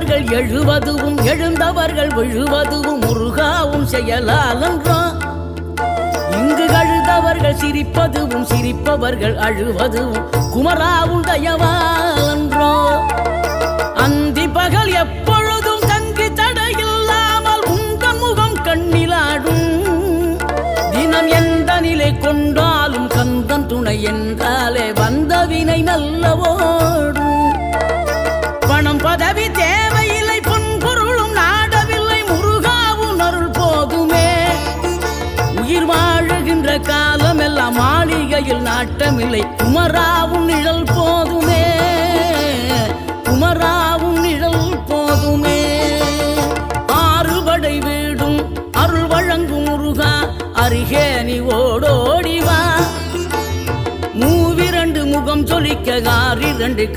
எழுந்தவர்கள் எழுவதுவும் எழுந்தவர்கள் விழுவதுவும் முருகாவும் செயலாலன்றோ இங்கு கழுதவர்கள் சிரிப்பதுவும் சிரிப்பவர்கள் அழுவதுவும் குமராவும் தயவாலன்றோ அந்தி பகல் எப்பொழுதும் தங்கி தடையில்லாமல் உந்தன் முகம் கண்ணிலாடும் தினம் எந்த நிலை கொண்டாலும் கந்தன் துணை என்றாலே வந்த வினை நல்லவோடும் பணம் பதவி தேவையில்லை பொன்பொருளும் நாடவில்லை முருகாவும் அருள் போதுமே உயிர் வாழுகின்ற காலம் எல்லாம் மாளிகையில் நாட்டமில்லை குமராவும் நிழல் போதுமே குமராவும் நிழல் போதுமே ஆறுபடை வீடும் அருள் வழங்கும் முருகா அருகே நீ ஓடோடிவா மூவிரண்டு முகம் சொலிக்க 6 2